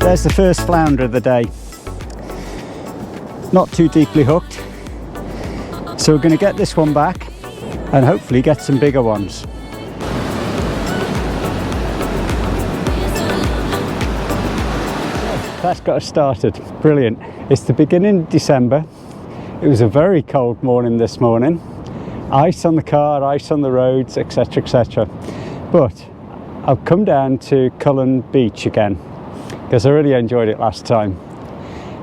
There's the first flounder of the day. Not too deeply hooked. So we're going to get this one back and hopefully get some bigger ones. That's got us started. Brilliant. It's the beginning of December. It was a very cold morning this morning. Ice on the car, ice on the roads, etc, etc. But I've come down to Cullen Beach again because I really enjoyed it last time.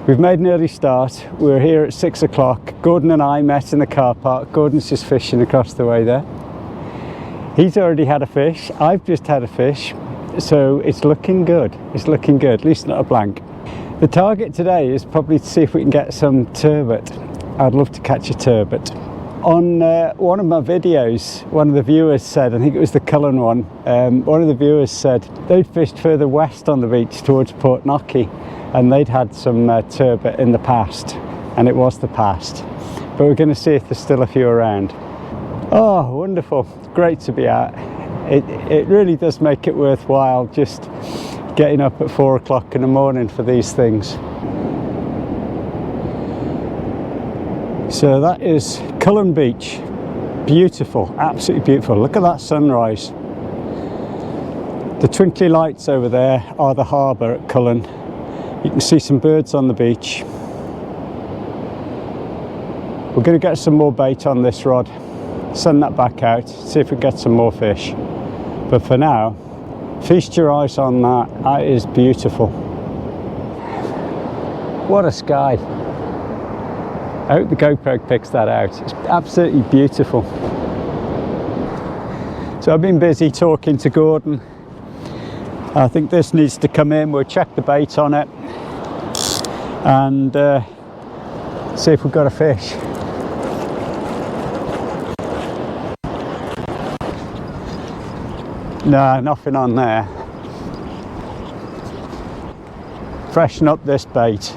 We've made an early start. We're here at 6 o'clock. Gordon and I met in the car park. Gordon's just fishing across the way there. He's already had a fish. I've just had a fish. So it's looking good. It's looking good, at least not a blank. The target today is probably to see if we can get some turbot. I'd love to catch a turbot. On one of my videos, one of the viewers said, I think it was the Cullen one, one of the viewers said they'd fished further west on the beach towards Port Knocky and they'd had some turbot in the past, and it was the past. But we're going to see if there's still a few around. Oh, wonderful. Great to be out. It really does make it worthwhile just getting up at 4 o'clock in the morning for these things. So that is Cullen Beach. Beautiful, absolutely beautiful. Look at that sunrise. The twinkly lights over there are the harbour at Cullen. You can see some birds on the beach. We're going to get some more bait on this rod, send that back out, see if we get some more fish. But for now, feast your eyes on that. That is beautiful. What a sky. I hope the GoPro picks that out. It's absolutely beautiful. So I've been busy talking to Gordon. I think this needs to come in. We'll check the bait on it and see if we've got a fish. No, nothing on there. Freshen up this bait.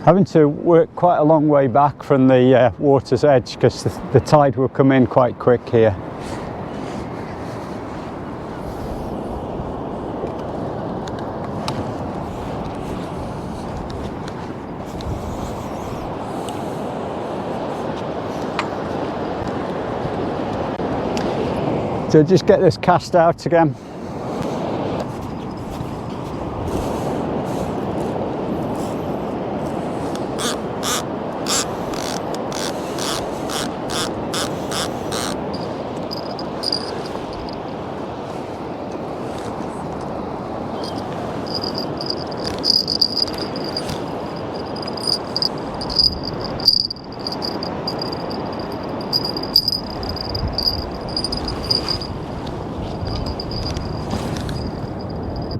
Having to work quite a long way back from the water's edge because the tide will come in quite quick here. So just get this cast out again.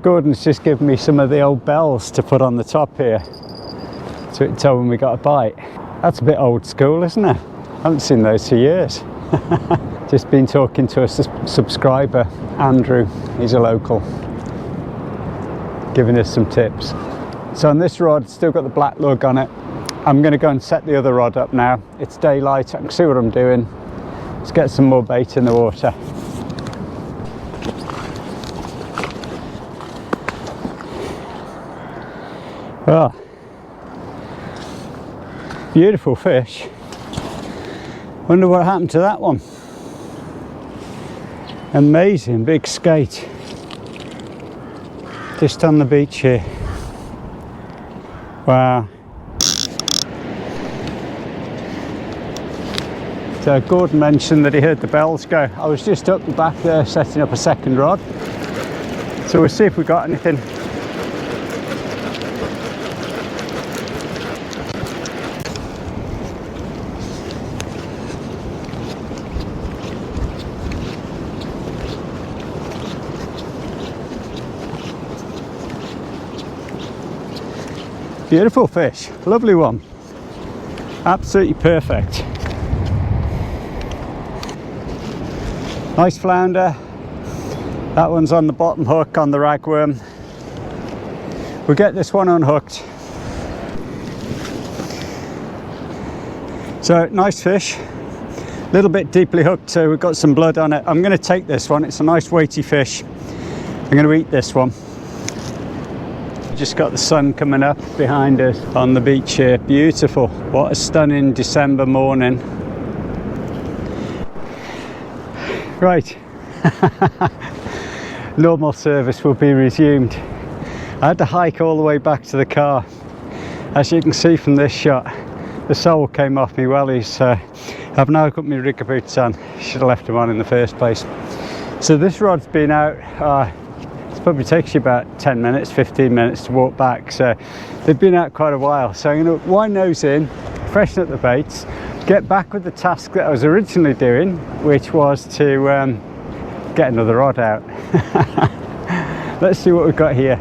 Gordon's just given me some of the old bells to put on the top here so it can tell when we got a bite. That's a bit old school, isn't it? I haven't seen those for years. Just been talking to a subscriber, Andrew, he's a local, giving us some tips. So on this rod, still got the black lug on it. I'm going to go and set the other rod up now. It's daylight, I can see what I'm doing. Let's get some more bait in the water. Oh, beautiful fish. Wonder what happened to that one. Amazing big skate. Just on the beach here. Wow. So Gordon mentioned that he heard the bells go. I was just up the back there setting up a second rod. So we'll see if we got anything. Beautiful fish, lovely one, absolutely perfect. Nice flounder. That one's on the bottom hook on the ragworm. We'll get this one unhooked. So nice fish, a little bit deeply hooked, so we've got some blood on it. I'm going to take this one, it's a nice weighty fish. I'm going to eat this one. Just got the sun coming up behind us on the beach here. Beautiful. What a stunning December morning. Right. Normal service will be resumed. I had to hike all the way back to the car. As you can see from this shot, the sole came off me wellies. I've now got my rigger boots on. Should have left them on in the first place. So this rod's been out, it probably takes you about 10 minutes, 15 minutes to walk back. So they've been out quite a while. So I'm going to wind those in, freshen up the baits, get back with the task that I was originally doing, which was to get another rod out. Let's see what we've got here.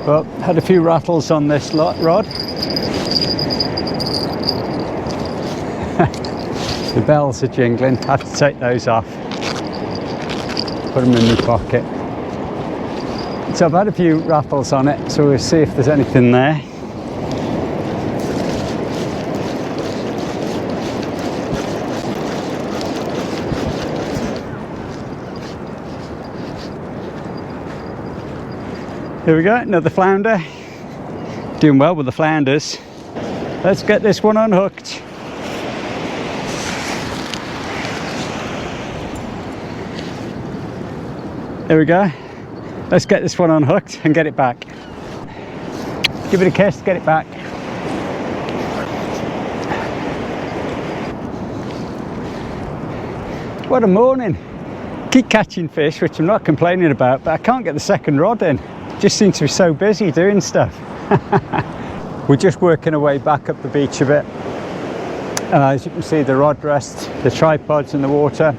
Well, had a few rattles on this rod. The bells are jingling, I have to take those off. Put them in my pocket. So I've had a few rattles on it, so we'll see if there's anything there. Here we go, another flounder. Doing well with the flounders. Let's get this one unhooked. There we go. Let's get this one unhooked and get it back. Give it a kiss, get it back. What a morning. Keep catching fish, which I'm not complaining about, but I can't get the second rod in. Just seem to be so busy doing stuff. We're just working our way back up the beach a bit. As you can see, the rod rest, the tripod's in the water.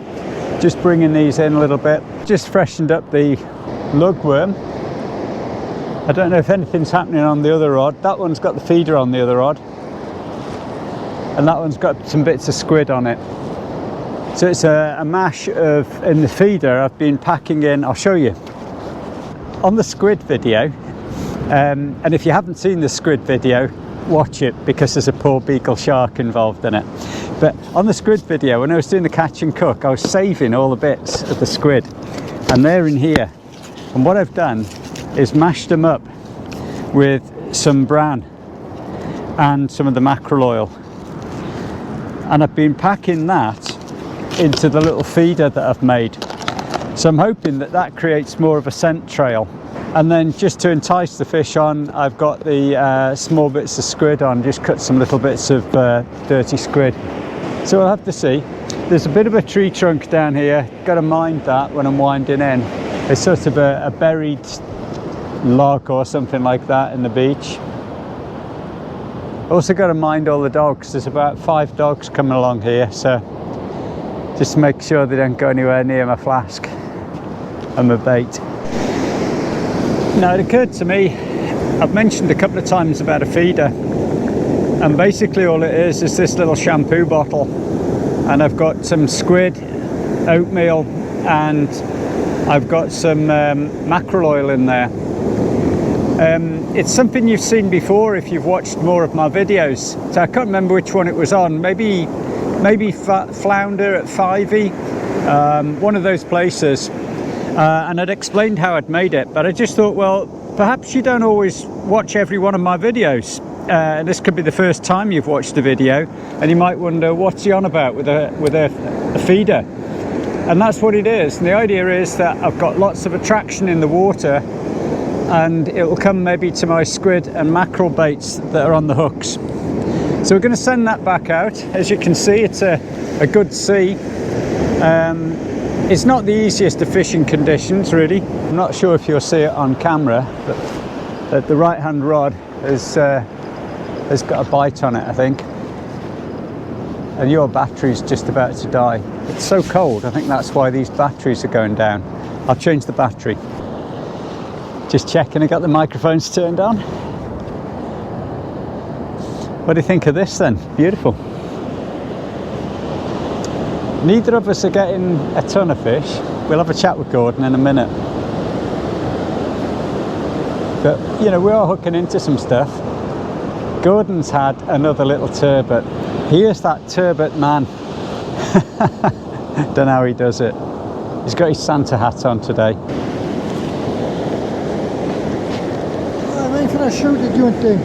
Just bringing these in a little bit. Just freshened up the lugworm. I don't know if anything's happening on the other rod. That one's got the feeder on the other rod. And that one's got some bits of squid on it. So it's a mash of, in the feeder, I've been packing in, I'll show you. On the squid video, and if you haven't seen the squid video, watch it because there's a poor beagle shark involved in it. But on the squid video, when I was doing the catch and cook, I was saving all the bits of the squid, and they're in here. And what I've done is mashed them up with some bran and some of the mackerel oil, and I've been packing that into the little feeder that I've made. So I'm hoping that that creates more of a scent trail. And then just to entice the fish on, I've got the small bits of squid on, just cut some little bits of dirty squid. So we'll have to see. There's a bit of a tree trunk down here, got to mind that when I'm winding in. It's sort of a buried log or something like that in the beach. Also got to mind all the dogs. There's about 5 dogs coming along here, so just to make sure they don't go anywhere near my flask and my bait. Now it occurred to me, I've mentioned a couple of times about a feeder, and basically all it is this little shampoo bottle, and I've got some squid, oatmeal, and I've got some mackerel oil in there. It's something you've seen before if you've watched more of my videos, so I can't remember which one it was on. Maybe Flounder at 5e, one of those places. And I'd explained how I'd made it, but I just thought, well, perhaps you don't always watch every one of my videos. This could be the first time you've watched a video, and you might wonder, what's he on about with a feeder? And that's what it is. And the idea is that I've got lots of attraction in the water, and it will come maybe to my squid and mackerel baits that are on the hooks. So we're going to send that back out. As you can see, it's a good sea. It's not the easiest of fishing conditions, really. I'm not sure if you'll see it on camera, but the right-hand rod has got a bite on it, I think. And your battery's just about to die. It's so cold, I think that's why these batteries are going down. I'll change the battery. Just checking, I got the microphones turned on. What do you think of this then? Beautiful. Neither of us are getting a ton of fish. We'll have a chat with Gordon in a minute. But, you know, we are hooking into some stuff. Gordon's had another little turbot. He is that turbot man. Don't know how he does it. He's got his Santa hat on today. time for a shout at you time.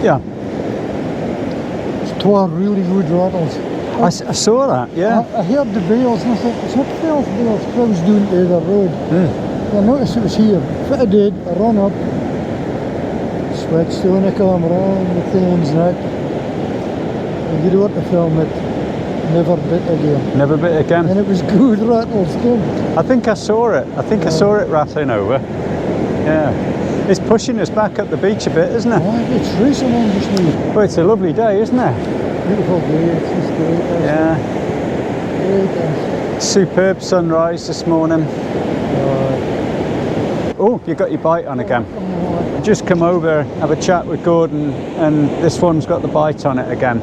Yeah. It's 12 really good rattles. I saw that, yeah. I heard the bells and I thought, it's not 12 bells, because I was doing the other road. I noticed it was here. What I did, I ran up, switched on the camera and the things and that. And you don't want to film it. Never bit again. Never bit again. And it was good rattles too. I think I saw it. I saw it rattling over. Yeah. It's pushing us back up the beach a bit, isn't it? Oh, it's racing on just now. Well, it's a lovely day, isn't it? Beautiful day, it's just great. Yeah. Great. Superb sunrise this morning. Oh, you got your bite on again. Just come over, have a chat with Gordon, and this one's got the bite on it again.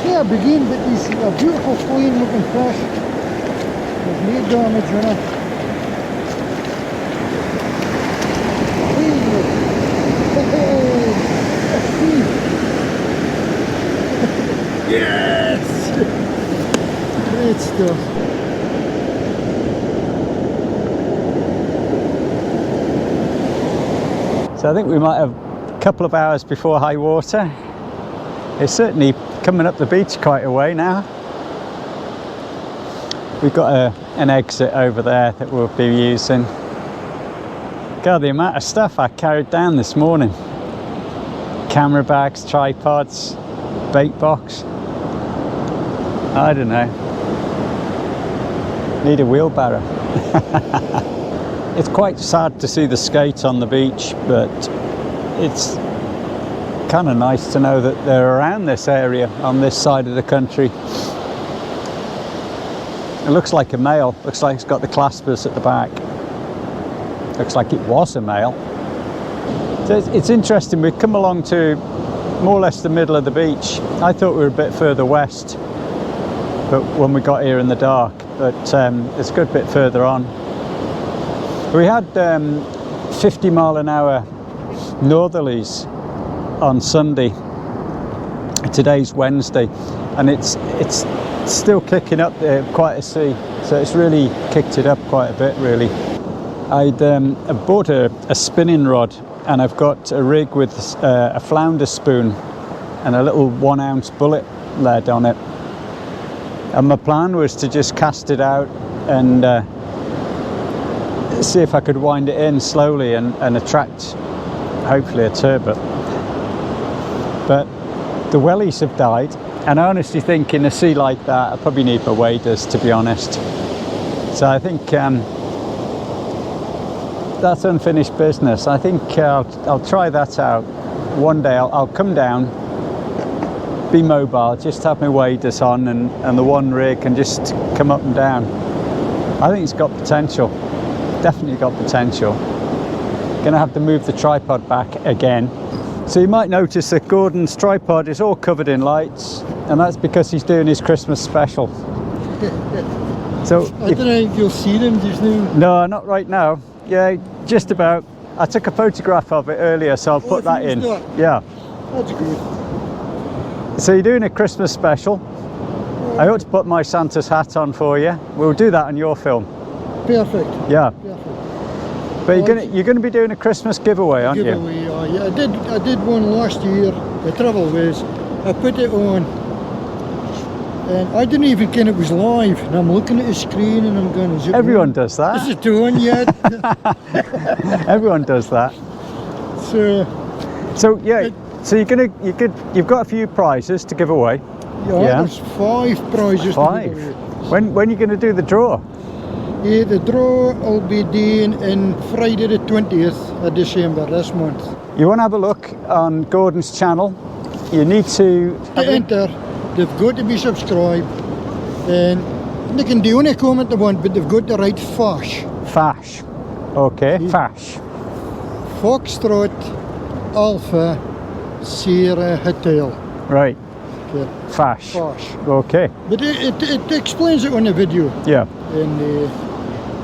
Yeah, begin with these beautiful clean looking fish. There's no damage in it. Yes! Great stuff. So I think we might have a couple of hours before high water. It's certainly coming up the beach quite a way now. We've got an exit over there that we'll be using. God, the amount of stuff I carried down this morning. Camera bags, tripods, bait box. I don't know. Need a wheelbarrow. It's quite sad to see the skate on the beach, but it's kind of nice to know that they're around this area on this side of the country. It looks like a male, looks like it's got the claspers at the back. Looks like it was a male. So it's interesting, we've come along to more or less the middle of the beach. I thought we were a bit further west, but when we got here in the dark, but it's a good bit further on. We had 50 mile an hour northerlies on Sunday. Today's Wednesday, and it's still kicking up there, quite a sea, so it's really kicked it up quite a bit really. I bought a spinning rod, and I've got a rig with a flounder spoon and a little 1 ounce bullet lead on it, and my plan was to just cast it out and see if I could wind it in slowly and attract hopefully a turbot. But the wellies have died, and I honestly think in a sea like that I probably need my waders, to be honest. So I think that's unfinished business. I think I'll try that out one day. I'll come down, be mobile, just have my waders on and the one rig and just come up and down. I think it's got potential, definitely got potential. Gonna have to move the tripod back again. So you might notice that Gordon's tripod is all covered in lights, and that's because he's doing his Christmas special. So I don't know if you'll see them just now. No, not right now. Yeah, just about. I took a photograph of it earlier, so I'll put that in. Yeah. That's good. So you're doing a Christmas special. I ought to put my Santa's hat on for you. We'll do that on your film. Perfect. Yeah. Perfect. But you're gonna be doing a Christmas giveaway, aren't you? Yeah, I did one last year. The trouble was, I put it on, and I didn't even think it was live. And I'm looking at the screen, and I'm going, "Is it Everyone on? does that. Is it on yet?" Everyone does that. So yeah. So you've got a few prizes to give away. Yeah. There's 5 prizes. 5. To give away. When are you going to do the draw? Yeah, the draw will be done on Friday the 20th of December this month. You want to have a look on Gordon's channel. You need to enter. They've got to be subscribed, and they can do any comment they want, but they've got to write FASH. Fash. Okay, Fash. Foxtrot Alpha Sierra Hotel. Right. Okay. Fash. Fash. Okay. But it explains it on the video. Yeah. And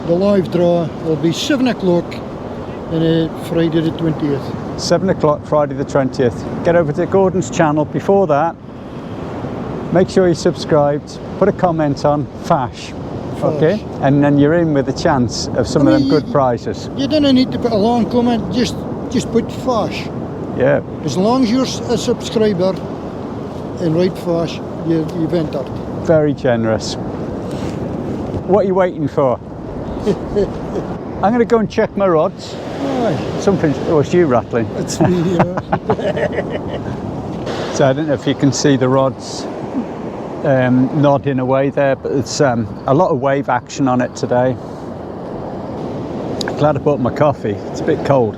the live draw will be 7 o'clock on Friday the 20th. 7 o'clock Friday the 20th. Get over to Gordon's channel. Before that, make sure you're subscribed, put a comment on Fash, okay, and then you're in with a chance of some of them good prizes. You don't need to put a long comment, just put Fash. Yeah. As long as you're a subscriber and write Fash, you've entered. Very generous. What are you waiting for? I'm going to go and check my rods. Aye. Something, oh, it's you rattling. It's me, yeah. So I don't know if you can see the rods nodding away there, but it's a lot of wave action on it today. Glad I bought my coffee. It's a bit cold.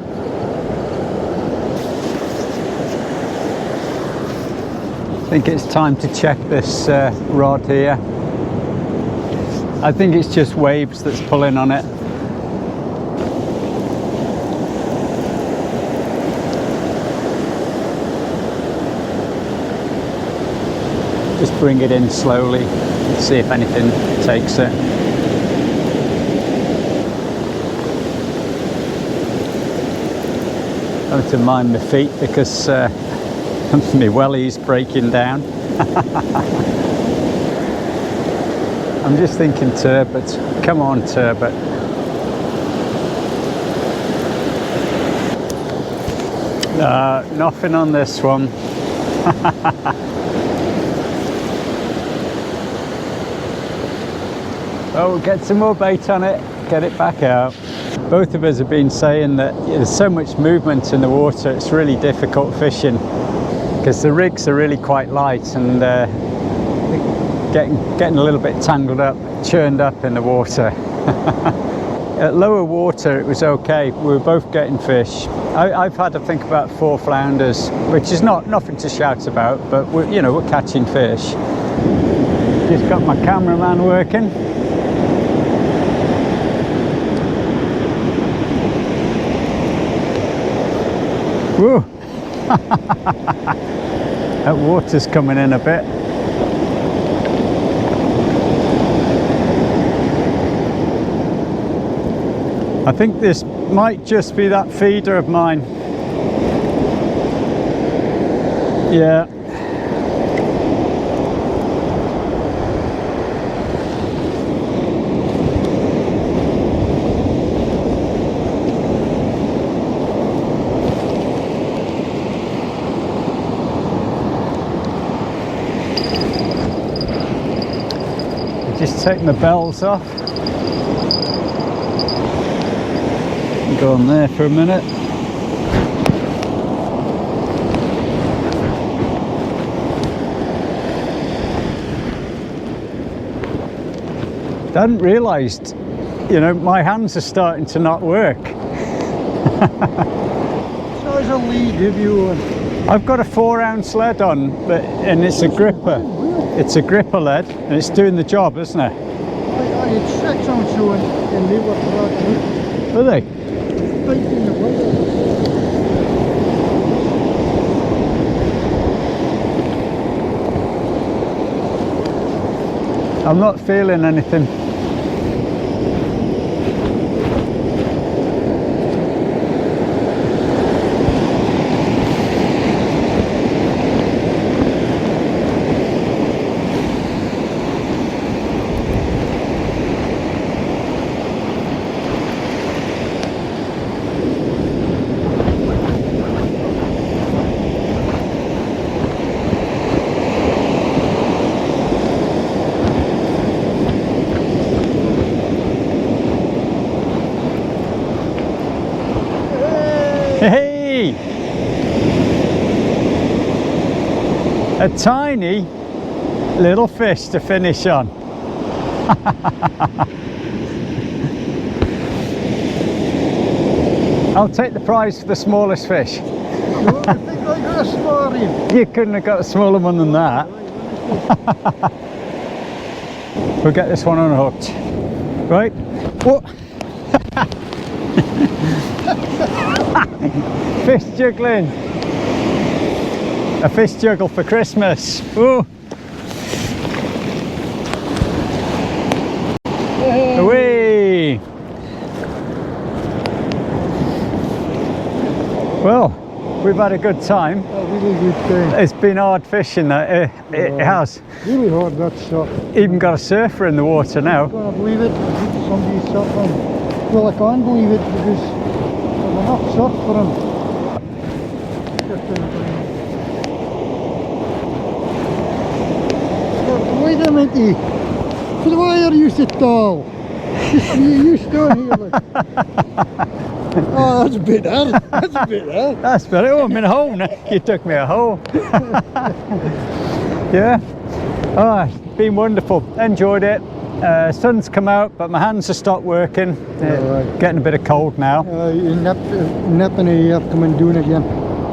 I think it's time to check this rod here. I think it's just waves that's pulling on it. Just bring it in slowly, see if anything takes it. I have to mind my feet because my welly's breaking down. I'm just thinking Turbot. Come on, Turbot. Nothing on this one. Oh, get some more bait on it, get it back out. Both of us have been saying that there's so much movement in the water, it's really difficult fishing because the rigs are really quite light and getting a little bit tangled up, churned up in the water. At lower water it was okay, we were both getting fish. I've had to think about 4 flounders, which is nothing to shout about, but we're catching fish. Just got my cameraman working. Whoa! That water's coming in a bit. I think this might just be that feeder of mine. Yeah. Just take my bells off. Go on there for a minute. I hadn't realised, my hands are starting to not work. So as a lead, have you? I've got a 4-ounce lead on, and it's a gripper. It's a gripper lead, and it's doing the job, isn't it? I had 6 ounce on, and they were broken. Are they? Biting the wire. I'm not feeling anything. Hey! A tiny little fish to finish on. I'll take the prize for the smallest fish. No, I think I got a smaller one. You couldn't have got a smaller one than that. We'll get this one unhooked. Right. Whoa. Fish juggling. A fish juggle for Christmas. Ooh. Away. Well, we've had a good time. A really good time. It's been hard fishing though. It has. Really hard, that shot. Even got a surfer in the water now. I can't believe it. Somebody's suffering. Well, I can't believe it because there's enough surf for him. Wait a minute. Why are you so tall? You stand here like. Oh, that's better. That's better. That's better. Oh, I'm in a hole now. You took me a hole. Yeah. Oh, it's been wonderful. Enjoyed it. Sun's come out, but my hands have stopped working. Right. Getting a bit of cold now. Nipping here, coming down again.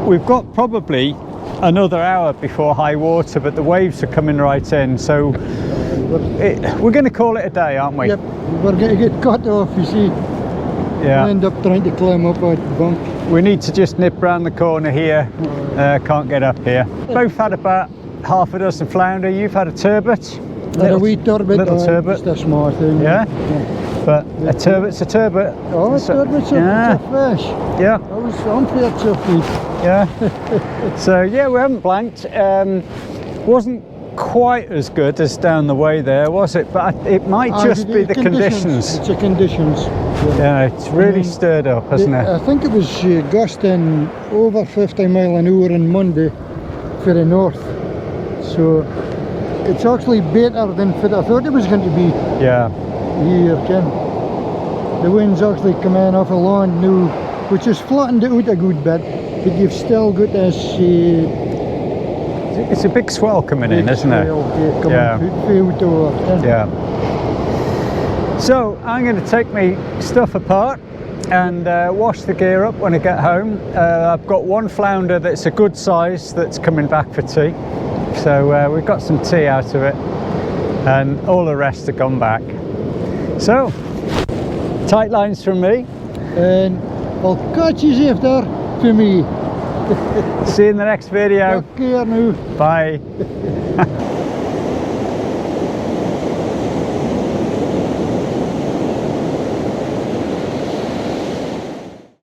We've got probably another hour before high water, but the waves are coming right in, so we're going to call it a day, aren't we? Yep, we're going to get cut off, you see. Yeah. We'll end up trying to climb up that bunk. We need to just nip round the corner here. Can't get up here. Both had about half a dozen flounder. You've had a turbot. A wee turbot. Little turbot. Just a small thing. Yeah? But a turbot's a turbot. Oh, a turbot's yeah. a fish. Yeah. I was unfair to feed. Yeah. So yeah, we haven't blanked. Wasn't quite as good as down the way there, was it? But it might just be the conditions. It's the conditions. Yeah, it's really stirred up, hasn't it? I think it was gusting over 50 mile an hour on Monday for the north. So it's actually better than for I thought it was going to be. Yeah. Here, Ken. The wind's actually come in off a land now, which has flattened it out a good bit, but you've still got this. It's a big swell coming in, isn't it? Yeah. Yeah. So I'm going to take my stuff apart and wash the gear up when I get home. I've got one flounder that's a good size that's coming back for tea. So we've got some tea out of it, and all the rest have gone back. So, tight lines from me. And I'll catch you after for me. See you in the next video. Take care now. Bye.